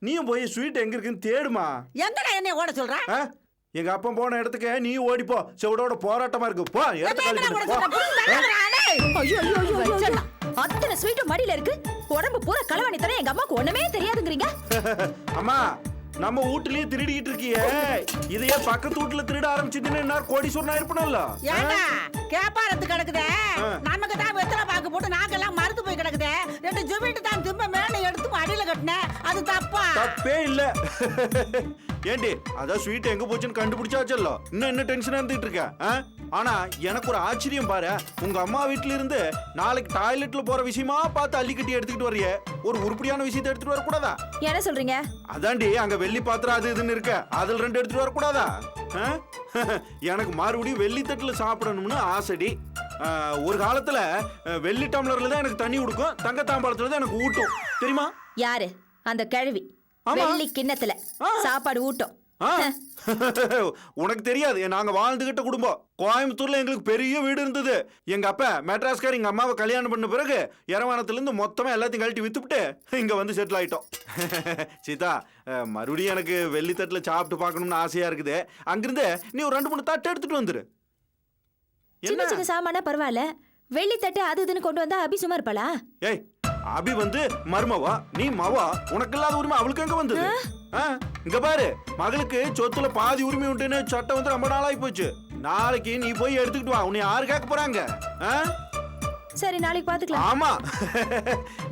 நீயும் போய் ஸ்வீட் எங்க இருக்குன்னு தேடுமா. எங்கடா என்ன ஓட சொல்ற? எங்க அப்பா போன இடத்துக்கு நீ ஓடிப்போ. செவடோட போராட்டமா இருக்கு. போ அத்தனை ஸ்வீட் மடியில இருக்கு. உடம்பு பூரா களவாணி தர எங்க அம்மாக்கு ஒண்ணுமே தெரியாதுங்கறீங்க. அம்மா நம்ம வீட்லயே திருடிட்டு இருக்கியே, இதையே பக்கத்து வீட்டுல திருட ஆரம்பிச்சிட்டுன்னு என்ன கோடீஸ்வரனா இருப்பணும்ல. ஏண்டா கேப்பாரத்து கிடக்குதே, நமக்கு தான் வெத்தலை பாக்கு போட்டு நாக்கெல்லாம் மறுத்து போய் கிடக்குதே. 2 ஜுமிட்டு தான் திரும்ப மேல எடுத்து அடியில கட்டினேன். அது தப்பா? தப்பே இல்ல. ஏண்டி அதான் ஸ்வீட் எங்க போச்சுன்னு கண்டுபிடிச்சாச்சல்ல, இன்னும் என்ன டென்ஷனா இருந்துட்டு இருக்க? ஆனா எனக்கு ஒரு ஆச்சரியம் பாரு, உங்க அம்மா வீட்டுல இருந்து நாளைக்கு டாய்லெட்ல போற விஷயமா பார்த்து அள்ளி கட்டி எடுத்துக்கிட்டு வரையே, ஒரு உருப்படியான விஷயத்தை எடுத்துட்டு வர கூடாதா? என்ன சொல்றீங்க? அதாண்டி அங்க வெள்ளி பாத்திரம் அது இதுன்னு இருக்க, அதுல 2 எடுத்துட்டு வர கூடாதா? எனக்கு மறுபடியும் வெள்ளி தட்டுல சாப்பிடணும்னு ஆசைடி. ஒரு காலத்துல வெள்ளி டம்ளர்ல தான் எனக்கு தண்ணி கொடுக்கும், தங்க தாம்பாளத்துல தான் எனக்கு ஊட்டும், தெரியுமா? யாரு அந்த கிழவி? வெள்ளி கிண்ணத்துல சாப்பாடு ஊட்டும். உனக்கு தெரியாது, நாங்க வாழ்ந்துகிட்ட குடும்பம். கோயம்புத்தூர்ல எங்களுக்கு பெரிய வீடு இருந்தது. எங்க அப்பா மெட்ராஸ்கார் எங்க அம்மாவை கல்யாணம் பண்ண பிறகு இரவானத்துல இருந்து மொத்தமா எல்லாத்தையும் கழட்டி வித்துவிட்டு இங்க வந்து செட்டில் ஆயிட்டோம். சீதா, மறுபடியும் எனக்கு வெள்ளி தட்டுல சாப்பிட்டு பார்க்கணும்னு ஆசையா இருக்குது. அங்கிருந்து நீ ஒரு 2-3 தட்டு எடுத்துட்டு வந்துரு. சின்ன சின்ன சாமானா பரவாயில்ல, வெள்ளி தட்டு அது இதுன்னு கொண்டு வந்தா அபி சும்மா இருப்பாளா? ஏய், அபி வந்து மருமவா, நீ மவா, உனக்கு இல்லாத உரிமை அவளுக்கு எங்க வந்தது? இங்க பாரு, மகளுக்கு சொத்துல பாதி உரிமை உண்டுன்னு சட்டம் வந்து ரொம்ப நாளாகி போச்சு. நாளைக்கு நீ போய் எடுத்துக்கிட்டு வா. உன்னை யாரு கேட்க போறாங்க? சரி, நாளைக்கு பாத்துக்கலாம். ஆமா,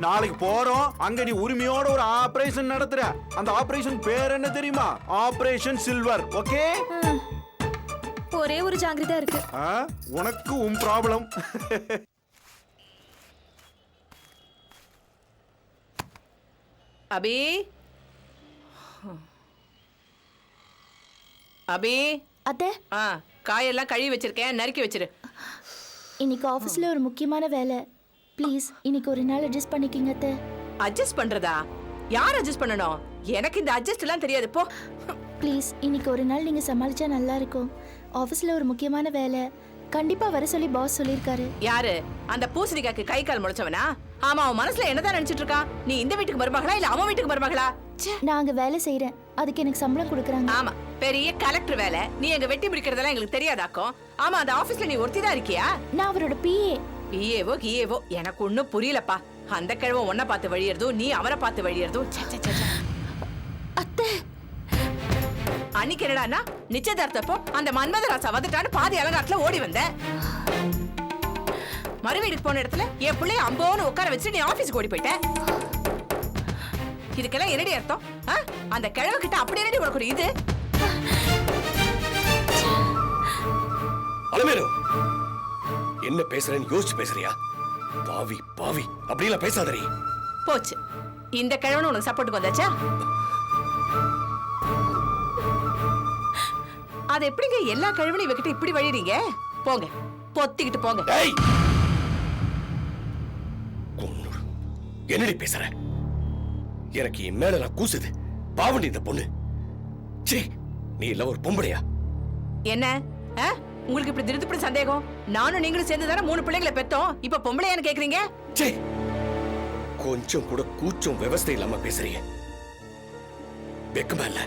நாளைக்கு போறோம். அங்க நீ உரிமையோட ஒரு ஆபரேஷன் நடத்துற. அந்த ஆபரேஷன் பேர் என்ன தெரியுமா? Operation silver. ஓகே, ஒரே ஒரு ஜாங்கிரதா இருக்கு. உனக்கு உன் ப்ராப்ளம். அபி, அபி அத்தை, காயெல்லாம் கழுவி வச்சிருக்கேன், நறுக்கி வச்சிரு. இன்னைக்கு ஆபீஸ்ல ஒரு முக்கியமான வேலை. ப்ளீஸ் இன்னைக்கு ஒரு நாள் அட்ஜஸ்ட் பண்ணிக்கிங்க அத்தை. அட்ஜஸ்ட் பண்றதா? யார் அட்ஜஸ்ட் பண்ணணும்? எனக்கு இந்த அட்ஜஸ்ட் எல்லாம் தெரியாது, போ. ப்ளீஸ் இன்னைக்கு ஒரு நாள் நீங்க சமாளிச்சா நல்லா இருக்கும். ஆபீஸ்ல ஒரு முக்கியமான வேலை, கண்டிப்பா வர சொல்லி பாஸ் சொல்லிருக்காரு. யாரு? அந்த பூசணிக்காக்கு கை கால் முளைச்சவனா? ஆமா, அவன் மனசுல என்னதான் நினைச்சிட்டு இருக்கான்? நீ இந்த வீட்டுக்கு மருமகளா இல்ல அவன் வீட்டுக்கு மருமகளா? நான் அங்க வேலை செய்யறேன், அதுக்கு எனக்கு சம்பளம் கொடுக்கறாங்க. ஆமா, பெரிய கலெக்டர் வேலை. நீ எங்க வெட்டி முடிக்கிறதெல்லாம் எங்களுக்கு தெரியாதாக்கும். ஆமா, அந்த ஆபீஸ்ல நீ ஒருத்தி தான் இருக்கியா? நான் அவரோட பிஏ. பிஏவோ கிஏவோ எனக்கு ஒண்ணும் புரியலப்பா. அந்த கிழவ உன்னை பார்த்து வழியறதும், நீ அவரை பார்த்து வழியறதும். அத்தை, அன்னைக்கு என்னடான்னா நிச்சயதார்த்தப்போ அந்த மன்மதராசா வந்துட்டான்னு பாதி அலங்காட்டுல ஓடி வந்த. மறுவீடுக்கு போன இடத்துல என் பிள்ளைய அம்போன்னு உட்கார வச்சு நீ ஆபீஸ்க்கு ஓடி போயிட்ட. இதுக்கெல்லாம் என்னடி அர்த்தம்? அந்த கிழவ கிட்ட அப்படி என்னடி உனக்கு ஒரு இது? அலமேலு, என்ன பேசுறேன்னு யோசிச்சு பேசுறியா? பாவி பாவி அப்படிலாம் பேசாதடி. போச்சு, இந்த கிழவனு உனக்கு சப்போர்ட்டுக்கு வந்தாச்சா? அது எப்படிங்க எல்லா கிழவனையும் இவகிட்ட இப்படி வழிறீங்க? போங்க, பொத்திக்கிட்டு போங்க. என்னடி பேசுற? எனக்கு என் மேல நான் கூசுது. பாவண்டி இந்த பொண்ணு. நீ இல்ல ஒரு பொம்பளையா? என்ன உங்களுக்கு இப்படி திருப்பி சந்தேகம்? நானும் நீங்களும் சேர்ந்து தானே 3 பிள்ளைகளை பெத்தோம். இப்ப பொம்பளையான்னு கேக்குறீங்க? கொஞ்சம் கூட கூச்சம் விவசாயம் இல்லாம பேசுறீங்க. வெக்கமா இல்ல?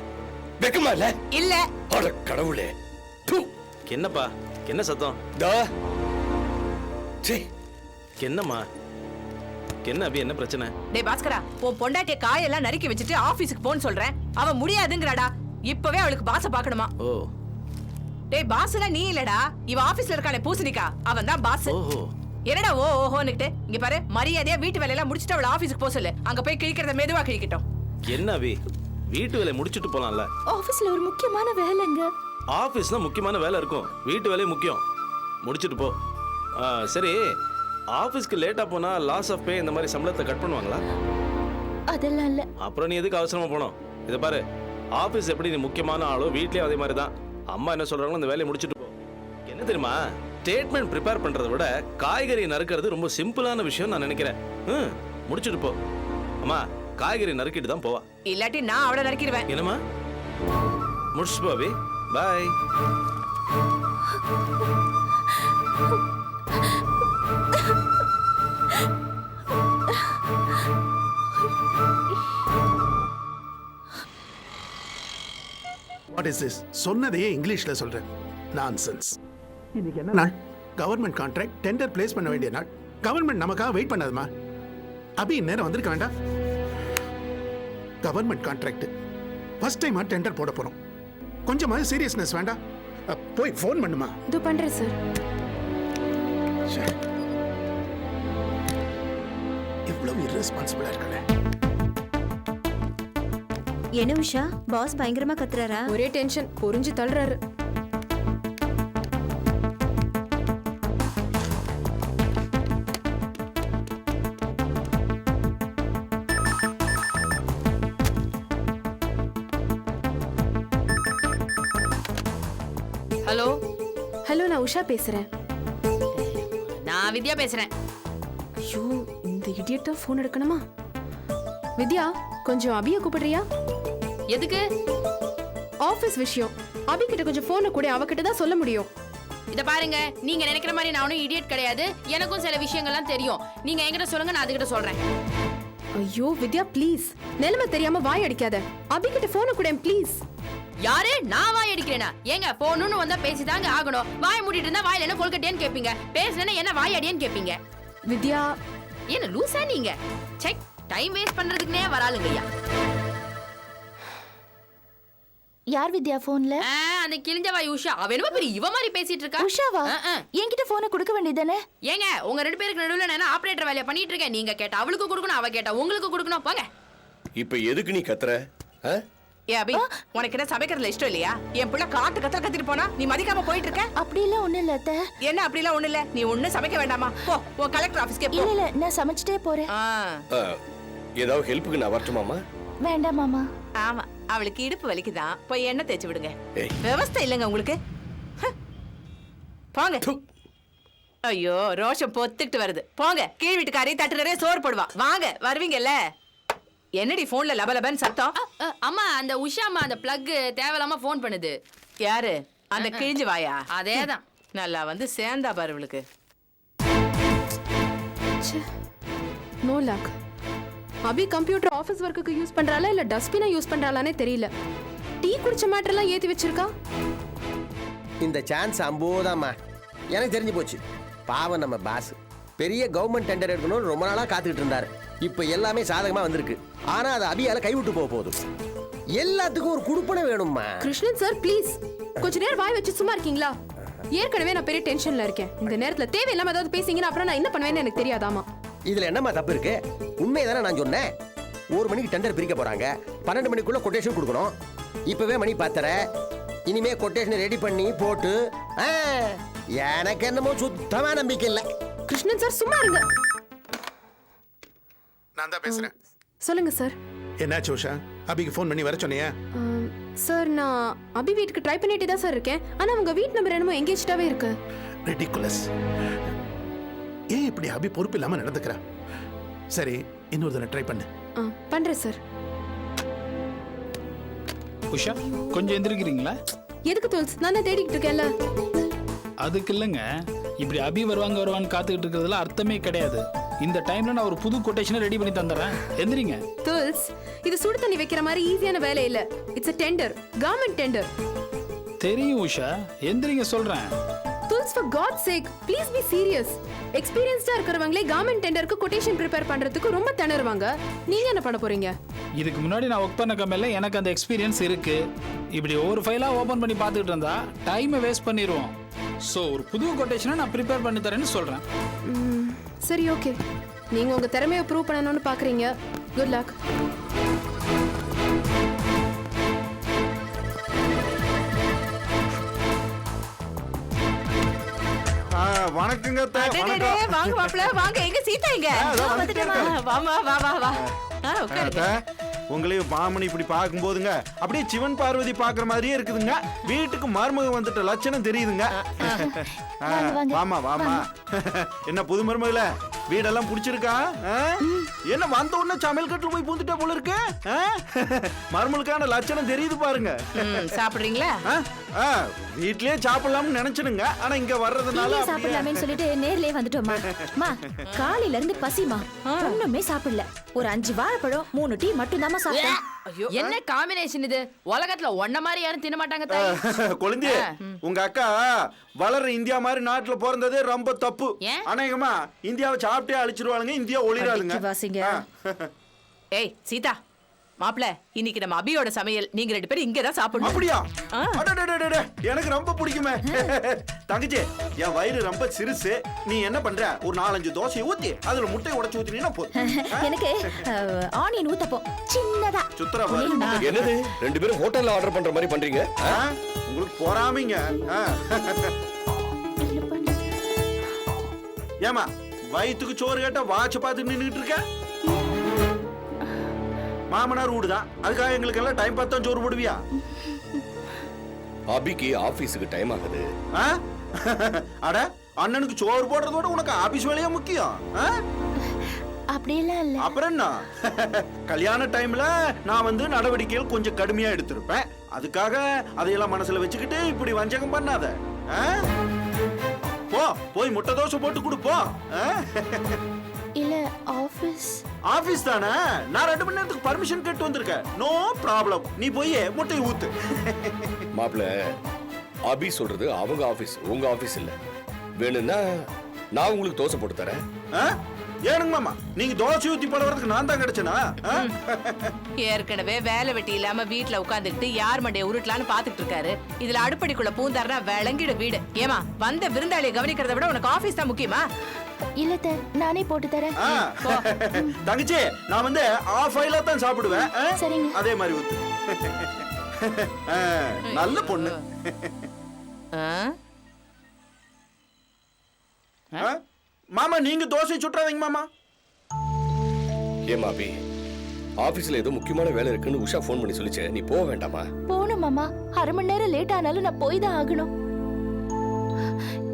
வெக்கமா இல்ல? இல்ல. அட கடவுளே. என்னப்பா, என்ன சத்தம்? என்னம்மா, என்ன அபி, என்ன பிரச்சனை? டேய் பாஸ்கரா, உன் பொண்டாட்டிய காயெல்லாம் நறுக்கி வச்சுட்டு ஆபீஸ்க்கு போன்னு சொல்றேன். அவ முடியாதுங்கறாடா. இப்பவே அவளுக்கு பாஸ பார்க்கணுமா? ஓ. டேய் பாஸ்ல நீ இல்லடா, இவ ஆபீஸ்ல இருக்கானே பூசணிக்கா, அவன் தான் பாஸ். ஓஹோ. என்னடா ஓ ஓஹோன்னுட்டு? இங்க பாரு, மரியாதையா வீட்டு வேலையெல்லாம் முடிச்சிட்டு அவள ஆபீஸ்க்கு போக சொல்லு. அங்க போய் கிழிக்கிறத மெதுவா கிழிக்கட்டும். என்ன அபி, வீட்டு வேலையை முடிச்சிட்டு போலாம்ல? ஆபீஸ்ல ஒரு முக்கியமான வேலைங்க. ஆபீஸ்னா முக்கியமான வேலை இருக்கும், வீட்டு வேலையும் முக்கியம். முடிச்சிட்டு போ. சரி, ஆபீஸ்க்கு லேட்டா போனா லாஸ் ஆஃப் பே இந்த மாதிரி சம்பளத்தை கட் பண்ணுவாங்களா? அதெல்லாம் இல்ல. அப்புறம் நீ எதுக்கு அவசரமா போனோம்? இத பாரு, ஆபீஸ் எப்படி நீ முக்கியமான ஆளோ, வீட்லயும் அதே மாதிரி தான். அம்மா என்ன சொல்றாங்களோ அந்த வேலையை முடிச்சிட்டு போ. என்ன தெரியுமா, ஸ்டேட்மெண்ட் ப்ரிப்பேர் பண்றதை விட காய்கறி நறுக்கிறது ரொம்ப சிம்பிளான விஷயம் நான் நினைக்கிறேன். முடிச்சிட்டு போ. அம்மா, காய்கறி நறுக்கிட்டு தான் போவா. இல்லாட்டி நான் அவளை நறுக்கிடுவேன். என்னம்மா, முடிச்சு போ Abhi. Bye. What is this? சொன்னதையே இங்கிலீஷ்ல சொல்றேன். நான்சென்ஸ். இன்னைக்கு என்ன நாள்? கவர்மெண்ட் கான்ட்ராக்ட் டெண்டர் பிளேஸ் பண்ண வேண்டிய நாள். கவர்மெண்ட் நமக்காக வெயிட் பண்ணாதுமா. அபி நேரம் வந்திருக்க வேண்டாம். கவர்மெண்ட் கான்ட்ராக்ட் ஃபர்ஸ்ட் டைமா டெண்டர் போட போறோம். கொஞ்சமாவது சீரியஸ்னஸ் வேண்டாம். போய் ஃபோன் பண்ணுமா. இது பண்றேன் சார். இவ்வளவு irresponsible-ஆ இருக்கானே. என்ன உஷா, பாஸ் பயங்கரமா கத்துறாரா? ஒரே டென்ஷன், புரிஞ்சு தள்ளுறாரு. ஹலோ ஹலோ, நான் உஷா பேசுறேன். நான் வித்யா பேசுறேன். ஐயோ, இந்த இடியட் தான் ஃபோன் எடுக்கணுமா? வித்யா, கொஞ்சம் அபியை கூப்பிடுறியா? எதுக்கு? ஆபீஸ் விஷயம். அபி கிட்ட கொஞ்சம் போனை கூட, அவகிட்ட தான் சொல்ல முடியும். இத பாருங்க, நீங்க நினைக்கிற மாதிரி நானும் இடியட் கிடையாது. எனக்கும் சில விஷயங்கள்லாம் தெரியும். நீங்க என்கிட்ட சொல்லுங்க, நான் அதுகிட்ட சொல்றேன். ஐயோ வித்யா, ப்ளீஸ், நிலைமை தெரியாம வாய் அடிக்காத. அபி கிட்ட போனை கூட ப்ளீஸ். யாரு? நான் வாய் அடிக்கிறேனா? ஏங்க போனுன்னு வந்தா பேசிதாங்க ஆகணும். வாய் மூடிட்டு இருந்தா வாயில என்ன கொல்கட்டேன்னு கேப்பீங்க, பேசுனா என்ன வாய் அடியேன்னு கேப்பீங்க. வித்யா, என்ன லூசா நீங்க? செக் டைம் வேஸ்ட் பண்றதுக்குனே வராளுங்கய்யா. யார் வித்யா போன்ல? அந்த கிழிஞ்ச வாய் உஷா. அவ என்னமோ பெரிய இவ மாதிரி பேசிட்டு இருக்கா. உஷாவா? என்கிட்ட போனை கொடுக்க வேண்டியதானே? ஏங்க, உங்க ரெண்டு பேருக்கு நடுவுல நான் ஆபரேட்டர் வேலைய பண்ணிட்டு இருக்கேன். நீங்க கேட்டா அவளுக்கு கொடுக்கணும், அவ கேட்டா உங்களுக்கு கொடுக்கணும். போங்க. இப்ப எதுக்கு நீ கத்துற? ஏ அபி, உனக்கு என்ன சமைக்கிறதுல இஷ்டம் இல்லையா? என் பிள்ளை காட்டு கத்திட்டு போனா நீ மதிக்காம போயிட்டு இருக்க. அப்படி எல்லாம் ஒண்ணு இல்ல அத்தை. என்ன அப்படிலாம் ஒண்ணு இல்ல? நீ ஒண்ணு சமைக்க வேண்டாமா? போ, உன் கலெக்டர் ஆபீஸ்க்கே போ. இல்ல இல்ல, நான் சமைச்சிட்டே போறேன். ஏதாவது ஹெல்ப்புக்கு நான் வரட்டுமாமா? வேண்டாம் மாமா. ஆமா, அவளுக்கு இடுப்பு வலிக்குதான். போய் எண்ணெய் தேய்ச்சி விடுங்க. ஏய். விவசாயம் இல்லங்க உங்களுக்கு. போங்க. ஐயோ, ரோஷம் பொத்துட்டு வருது. போங்க. கீழ் வீட்டுக்காரி தட்டுறே சோறு போடுவா. வாங்க, வருவீங்கல்ல. என்னடி போன்ல லபலபன் சத்தம்? அம்மா, அந்த உஷா அம்மா அந்த பிளக் தேவலாம போன் பண்ணுது. யாரு? அந்த கிழிஞ்சு வாயா? அதேதான். நல்லா வந்து சேர்ந்தா பாரு இவளுக்கு. No luck. Abhi computer office ஒர்க்குக்கு யூஸ் பண்றாளா இல்ல டஸ்ட்பினை யூஸ் பண்றாளானே தெரியல. டீ குடிச்ச மேட்டர்லாம் ஏத்தி வச்சிருக்கா. இந்த சான்ஸ் அம்போதாம்மா, எனக்கு தெரிஞ்சு போச்சு. பாவம் நம்ம பாஸ் பெரிய கவர்மெண்ட் டெண்டர் எடுக்கணும்னு ரொம்ப நாளா காத்துக்கிட்டு இருந்தாரு. இப்ப எல்லாமே சாதகமா வந்திருக்கு. ஆனா அது அபியால கைவிட்டு போக போகுது. எல்லாத்துக்கும் ஒரு குடுப்பனை வேணும்மா. கிருஷ்ணன் சார், ப்ளீஸ் கொஞ்ச நேரம் வாய் வச்சு சும்மா இருக்கீங்களா? ஏற்கனவே நான் பெரிய டென்ஷன்ல இருக்கேன். இந்த நேரத்துல தேவையில்லாம ஏதாவது பேசிங்கன்னா அப்புறம் நான் என்ன பண்ணுவேன்னு எனக்கு தெரியாதாமா. இதுல என்னம்மா தப்பு இருக்கு? உண்மைதானே நான் சொன்னேன். 1 மணிக்கு டெண்டர் பிரிக்க போறாங்க, 12 மணிக்குள்ள கொட்டேஷன் கொடுக்கணும். இப்பவே மணி 10:30. இனிமே கொட்டேஷன் ரெடி பண்ணி போட்டு எனக்கு என்னமோ சுத்தமா நம்பிக்கை இல்லை. கிருஷ்ணன் சார், சும்மா இருங்க. நான் தான் பேசுறேன். சொல்லுங்க சார். என்னாச்சு உஷா? அபிக்கு ஃபோன் பண்ணி வர சொன்னியா? சார், நான் அபி வீட்டுக்கு ட்ரை பண்ணிட்டே தான் சார் இருக்கேன். ஆனா உங்க வீட் நம்பர் என்னமோ எங்கேஜ்டாவே இருக்கு. ரெடிகுலஸ். ஏன் இப்படி அபி பொறுப்பு இல்லாம நடந்துக்கிறா? சரி, இன்னொரு தடவை ட்ரை பண்ணு. பண்றேன் சார். உஷா, கொஞ்சம் எந்திரிக்கிறீங்களா? எதுக்கு தோல்ஸ்? நான் தான் தேடிக்கிட்டு இருக்கேன்ல. அதுக்கு இல்லைங்க, இப்படி அபி வருவான்னு காத்துக்கிட்டு இருக்கிறதுல அர்த்தமே கிடையாது. இந்த டைம்ல நான் ஒரு புது கொட்டேஷனை ரெடி பண்ணி தந்துறேன். எந்திரிங்க. தோல்ஸ், இது சுடு தண்ணி வைக்கிற மாதிரி ஈஸியான வேலை இல்ல. It's a tender, government tender. தெரியும் உஷா, எந்திரிங்க சொல்றேன். தோல்ஸ், for God's sake, please be serious. எக்ஸ்பீரியன்ஸ்டா இருக்கிறவங்களே கவர்மெண்ட் டெண்டருக்கு கொட்டேஷன் ப்ரிப்பேர் பண்றதுக்கு ரொம்ப திணறுவாங்க. நீங்க என்ன பண்ண போறீங்க? இதுக்கு முன்னாடி நான் ஒர்க் பண்ண கம்பெனில எனக்கு அந்த எக்ஸ்பீரியன்ஸ் இருக்கு. இப்படி ஒவ்வொரு ஃபைலா ஓபன் பண்ணி பார்த்துக்கிட்டு இருந்தா டைமை வேஸ்ட் பண்ணிடுவோம். ஸோ ஒரு புது கொட்டேஷனை நான் ப்ரிப்பேர் பண்ணி தரேன்னு சொல்றேன். சரி, ஓகே. நீங்க உங்க திறமையை ப்ரூவ் பண்ணணும்னு பாக்குறீங்க. Good luck. வணக்கங்க. வாங்க மாப்ள, வாங்க. எங்க சீதா எங்க? வாமா, வா வா வா. உட்காருங்க. உங்களையும் மாமனி இப்படி பார்க்கும் போதுங்க அப்படியே சிவன் பார்வதி பாக்குற மாதிரியே இருக்குதுங்க. வீட்டுக்கு மருமக வந்துட்ட லட்சணம் தெரியுதுங்க. வாமா வாமா. என்ன புது மருமகள, வீடெல்லாம் பிடிச்சிருக்கா? என்ன வந்த உடனே சமையல் கட்டுல போய் பூந்துட்டா போல இருக்கு. மருமகளுக்கான லட்சணம் தெரியுது பாருங்க. சாப்பிடுறீங்களா? வீட்லயே சாப்பிடலாம்னு நினைச்சனுங்க. ஆனா இங்க வர்றதுனால சாப்பிடலாமேன்னு சொல்லிட்டு நேர்லயே வந்துட்டோமா. காலையில இருந்து பசிமா, ஒண்ணுமே சாப்பிடல. ஒரு 5 வாழைப்பழம் 3 டீ மட்டும் தாமா சாப்பிட்டேன். ஐயோ என்ன காம்பினேஷன் இது? உலகத்துல ஒன்ன மாதிரி யாரும் தின்ன மாட்டாங்க தாய். குழந்தை உங்க அக்கா வளர்ற இந்தியா மாதிரி நாட்டுல பிறந்ததே ரொம்ப தப்பு. ஏன்? அநேகமா இந்தியாவை சாப்பிட்டே அழிச்சிருவாளுங்க, இந்தியா ஒளிராளுங்க. வாசிங்க. ஏய் சீதா மாப்ள, இன்னைக்கு நம்ம அபியோட சமையல். நீங்க 2 பேரும் இங்க தான் சாப்பிடணும். அப்படியா? ஆ. அடடடடட, எனக்கு ரொம்ப பிடிக்குமே. தங்கச்சி, என் வயிறு ரொம்ப சிறுசு. நீ என்ன பண்ற? ஒரு 4-5 தோசையை ஊத்தி அதுல முட்டையை உடைச்சு ஊத்தினீங்கன்னா போதும். எனக்கு ஆனியன் ஊத்தப்போம் சின்னதா. சுத்தரா பாரு. என்னது 2 பேரும் ஹோட்டல்ல ஆர்டர் பண்ற மாதிரி பண்றீங்க? ஆ? உங்களுக்கு பொறாமைங்க. ஆ. ஏமா வயிற்றுக்கு சோறு கேட்டா வாட்ச பார்த்து நின்றுட்டு இருக்க? மாமனார் வீடு தான், அதுக்காக எங்களுக்கு எல்லாம் டைம் பார்த்து தான் சோறு போடுவியா? அபிக்கு ஆபீஸுக்கு டைம் ஆகுது. ஆ? அட அண்ணனுக்கு சோறு போடுறதோட உனக்கு ஆபீஸ் வேலையா முக்கியம்? ஆ? அப்படியெல்லாம் இல்ல. அப்புறம் என்ன? கல்யாண டைம்ல நான் வந்து நடவடிக்கைகள் கொஞ்சம் கடுமையா எடுத்திருப்பேன். அதுக்காக அதையெல்லாம் மனசுல வச்சுக்கிட்டு இப்படி வஞ்சகம் பண்ணாத. ஆ? போ போய் முட்டை தோசை போட்டு கொடுப்போம். இல்ல ஆபீஸ். ஆபீஸ் தானே, நான் 2 மணி நேரத்துக்கு பர்மிஷன் கேட்டு வந்திருக்கேன். நோ ப்ராப்ளம், நீ போய் முட்டையை ஊத்து. மாப்ள, அபி சொல்றது அவங்க ஆபீஸ், உங்க ஆபீஸ் இல்ல. வேணும்னா நான் உங்களுக்கு தோசை போட்டு தரேன். ஆ? ஏனுங்க மாமா, நீங்க தோசை ஊத்தி போடுறதுக்கு நான் தான் கிடைச்சனா? ஏற்கனவே வேலை வெட்டி இல்லாம வீட்டுல உட்காந்துக்கிட்டு யார் மண்டைய உருட்டலான்னு பாத்துட்டு இருக்காரு. இதுல அடுப்படிக்குள்ள பூந்தாருன்னா விளங்கிட வீடு. ஏமா வந்த விருந்தாளியை கவனிக்கிறத விட உனக்கு ஆபீஸ் தான் முக்கியமா? இல்ல நானே போட்டு தரேன். ஆ. தங்கச்சி, நான் வந்து ஆஃப் ஆயிலா தான் சாப்பிடுவேன். ஆ? சரிங்க. அதே மாதிரி ஊத்து. ஆ, நல்ல பொண்ணு. ஆ? ஆ? மாமா நீங்க தோசை சுட்டுறாதீங்க மாமா. ஏமா அபி, ஆபீஸ்ல ஏதோ முக்கியமான வேலை இருக்குன்னு உஷா ஃபோன் பண்ணி சொல்லிச்சே, நீ போக வேண்டாமா? போணும் மாமா, 1/2 மணி நேரம் லேட் ஆனாலும் நான் போய் தான் ஆகணும்.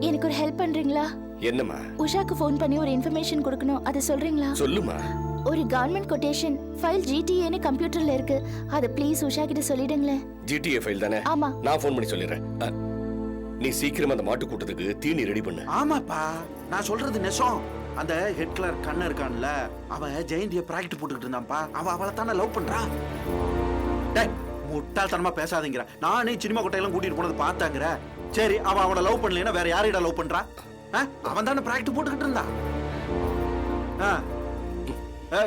எனக்கு ஒரு ஹெல்ப் பண்றீங்களா? என்னம்மா? உஷாக்கு ஃபோன் பண்ணி ஒரு இன்ஃபர்மேஷன் கொடுக்கணும், அதை சொல்றீங்களா? சொல்லுமா. ஒரு கவர்மெண்ட் கொட்டேஷன் ஃபைல் ஜிடிஏன்னு கம்ப்யூட்டர்ல இருக்கு, அதை ப்ளீஸ் உஷா கிட்ட சொல்லிடுங்களேன். ஜிடிஏ ஃபைல் தானே? ஆமா. நான் ஃபோன் பண்ணி சொல்லிடுறேன். நீ சீக்கிரம் அந்த மாட்டு கூட்டத்துக்கு தீனி ரெடி பண்ணு. ஆமாப்பா, நான் சொல்றது நெசம். அந்த ஹெட் கிளர்க் கண்ண இருக்கான்ல, அவன் ஜெயந்திய பிராக்டிஸ் போட்டுக்கிட்டு இருந்தான்ப்பா. அவளை தானே லவ் பண்றா. டேய், முட்டாள்தனமா பேசாதீங்கற. நானே சினிமா கொட்டையெல்லாம் கூட்டிட்டு போனது பார்த்தாங்கற. சரி, அவனை லவ் பண்ணலைன்னா வேற யாரையிட லவ் பண்றா? அவன் தானே பிராக்டிஸ் போட்டுக்கிட்டு இருந்தான்.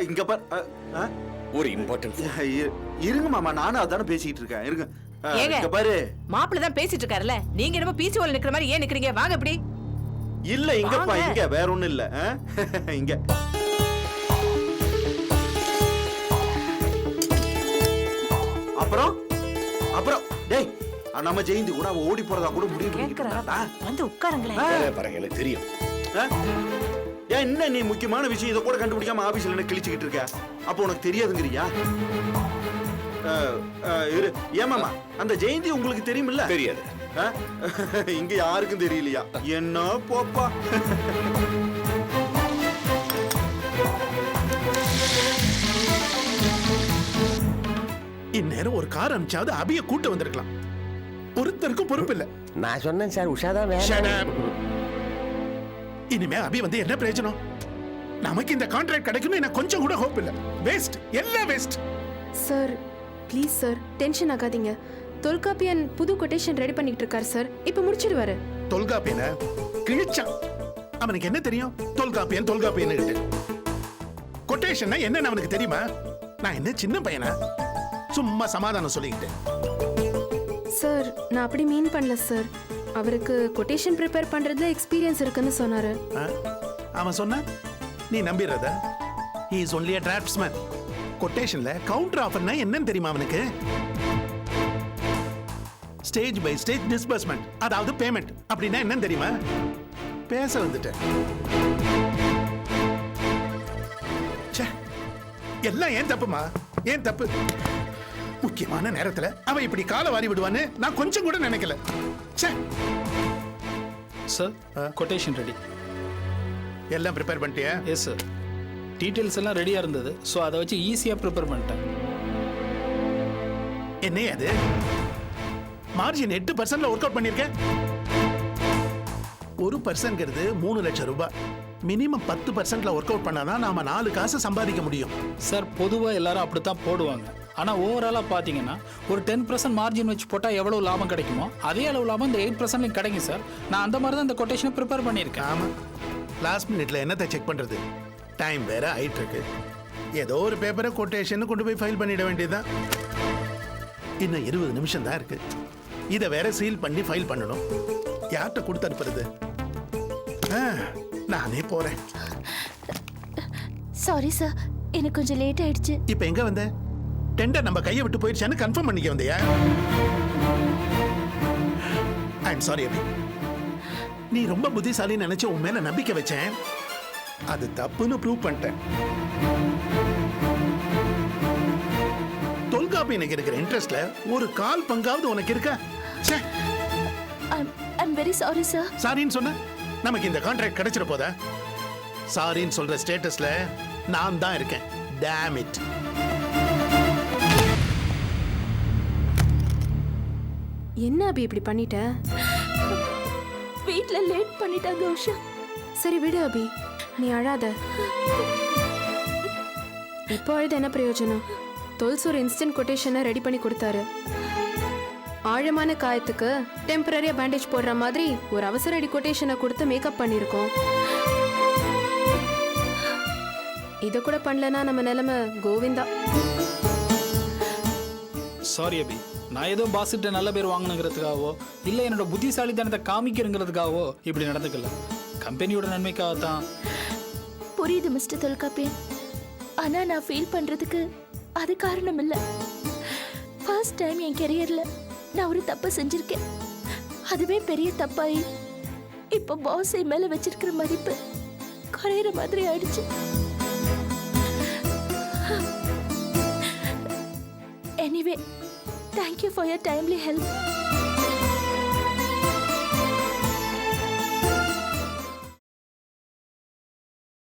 இங்க பார். ஒரு இம்பார்ட்டன்ட். இருங்க மாமா, நானும் அதானே பேசிட்டு இருக்கேன். இருங்க. ஏங்க, இங்க பாரு. மாப்பிள்ள தான் பேசிட்டு இருக்காருல்ல, நீங்க என்னமோ பீச்சு ஓல நிக்கிற மாதிரி ஏன் நிக்கிறீங்க? வாங்க இப்படி. இல்ல இங்கப்பா, இங்க வேற ஒண்ணும் இல்ல. இங்க அப்புறம் அப்புறம் டேய், நம்ம ஜெயந்தி கூட அவ ஓடி போறதா கூட முடிவு பண்ணிட்டாடா. வந்து உட்காருங்களேன். பாருங்க, எனக்கு தெரியும். ஏன் என்ன நீ முக்கியமான விஷயம் இத கூட கண்டுபிடிக்காம ஆபீஸ்ல என்ன கிழிச்சிட்டு இருக்க? அப்போ உனக்கு தெரியாதுங்கறியா? இரு. ஏமாமா, அந்த ஜெயந்தி உங்களுக்கு தெரியுமில்ல? தெரியாது. இங்க யாருக்கும் தெரியலையா? என்ன போப்பா. இந்நேரம் ஒரு கார் அனுப்பிச்சாவது அபிய கூட்டு வந்திருக்கலாம். ஒருத்தருக்கும் பொறுப்பு இல்ல. நான் சொன்னேன் சார், உஷா தான் Shut வேணும். up. இனிமே அபி வந்து என்ன பிரயோஜனம்? நமக்கு இந்த கான்ட்ராக்ட் கிடைக்கும்னு எனக்கு கொஞ்சம் கூட ஹோப் இல்ல. வேஸ்ட், எல்லாம் waste. Sir please sir, tension ஆகாதீங்க. தொல்காப்பியன் புது கொட்டேஷன் ரெடி பண்ணிட்டு இருக்காரு சார், இப்போ முடிச்சிடுவாரு. தொல்காப்பியன கிழிச்சான். அவனுக்கு என்ன தெரியும்? தொல்காப்பியன் தொல்காப்பியன் கொட்டேஷன் என்னன்னு அவனுக்கு தெரியுமா? நான் என்ன சின்ன பையனா? சும்மா சமாதானம் சொல்லிக்கிட்டு. சார் நான் அப்படி மீன் பண்ணல சார். அவருக்கு கொட்டேஷன் ப்ரிப்பேர் பண்றதுல எக்ஸ்பீரியன்ஸ் இருக்குன்னு சொன்னாரு. அவன் சொன்ன நீ நம்பிடுறத? he is only a draftsman. கொட்டேஷன்ல கவுண்டர் ஆஃபர்னா என்னன்னு தெரியுமா அவனுக்கு? ஸ்டேஜ் பை ஸ்டேஜ் டிஸ்பர்ஸ்மெண்ட், அதாவது பேமெண்ட் அப்படின்னா என்னன்னு தெரியுமா? பேச வந்துட்டேன். எல்லாம் ஏன் தப்புமா? ஏன் தப்பு? முக்கியமான நேரத்துல அவ இப்படி கால வாரி விடுவான்னு நான் கொஞ்சம் கூட நினைக்கல. Sir, quotation ready. எல்லாம் ப்ரிப்பேர் பண்ணிட்டியா? எஸ் சார், டீட்டெயில்ஸ் எல்லாம் ரெடியா இருந்தது. ஸோ அதை வச்சு ஈஸியாக ப்ரிப்பேர் பண்ணிட்டேன். என்ன அது? மார்ஜின் 8% ஒர்க் அவுட் பண்ணிருக்கேன். 1%ங்கிறது 3 லட்சம் ரூபாய். மினிமம் 10% ஒர்க் அவுட் பண்ணாதான் நாம 4 காசு சம்பாதிக்க முடியும். சார், பொதுவாக எல்லாரும் அப்படித்தான் போடுவாங்க. ஆனால் ஓவராலாக பார்த்தீங்கன்னா ஒரு 10% மார்ஜின் வச்சு போட்டால் எவ்வளோ லாபம் கிடைக்குமோ அதே அளவு லாபம் இந்த 8% கிடைக்கும் சார். நான் அந்த மாதிரி தான் இந்த கொட்டேஷனை ப்ரிப்பேர் பண்ணியிருக்கேன். ஆமா, லாஸ்ட் மினிட்ல என்னத்தை செக் பண்றது? டைம் வேற ஆயிட்டு இருக்கு. ஏதோ ஒரு பேப்பரை கொட்டேஷன் கொண்டு போய் ஃபைல் பண்ணிட வேண்டியதுதான். இன்னும் 20 நிமிஷம் தான் இருக்கு. இதை வேற சீல் பண்ணி ஃபைல் பண்ணணும். யார்கிட்ட கொடுத்து அனுப்புறது? நானே போறேன். சாரி சார், எனக்கு கொஞ்சம் லேட் ஆயிடுச்சு. இப்ப எங்க வந்த? டெண்டர் நம்ம கையை விட்டு போயிடுச்சான்னு கன்ஃபார்ம் பண்ணிக்க வந்தியா? ஐ எம் சாரி அபி. நீ ரொம்ப புத்திசாலின்னு நினைச்சு உன் மேல நம்பிக்கை வச்சேன். அது தப்புன்னு ப்ரூவ் பண்ணிட்டேன். தொல்காப்பி எனக்கு இருக்கிற இன்ட்ரெஸ்ட்ல ஒரு கால் பங்காவது உனக்கு இருக்கா? I'm very sorry sir. சாரின்னு சொன்ன நமக்கு இந்த கான்ட்ராக்ட் கிடைச்சிட போதா? சாரின்னு சொல்ற ஸ்டேட்டஸ்ல நான் தான் இருக்கேன். Dam it. என்ன அபி இப்படி பண்ணிட்ட? வீட்ல லேட் பண்ணிட்டாங்க உஷா. சரி விடு அபி, நீ அழாத. இப்போ அழுது என்ன பிரயோஜனம்? தொல்ஸ் ஒரு இன்ஸ்டன்ட் கொட்டேஷனை ரெடி பண்ணி கொடுத்தாரு. ஆழமான காயத்துக்கு டெம்பரரியா பேண்டேஜ் போடுற மாதிரி ஒரு அவசர அடி கொட்டேஷனை கொடுத்து மேக்கப் பண்ணியிருக்கோம். இதை கூட பண்ணலனா நம்ம நிலைமை கோவிந்தா. சாரி அபி, நான் ஏதோ பாஸ்கிட்ட நல்ல பேர் வாங்கணுங்கிறதுக்காகவோ இல்லை என்னோட புத்திசாலித்தனத்தை காமிக்கிறங்கிறதுக்காகவோ இப்படி நடந்துக்கல. கம்பெனியோட நன்மைக்காக தான். புரியுது மிஸ்டர் தொல்காப்பியன். ஆனா நான் ஃபீல் பண்றதுக்கு அது காரணம் இல்லை. ஃபர்ஸ்ட் டைம் என் கெரியர்ல நான் ஒரு தப்பு செஞ்சிருக்கேன். அதுவே பெரிய தப்பாயி இப்போ பாஸ் என் மேல வச்சிருக்கிற மதிப்பு குறையிற மாதிரி ஆயிடுச்சு. Anyway, thank you for your timely help.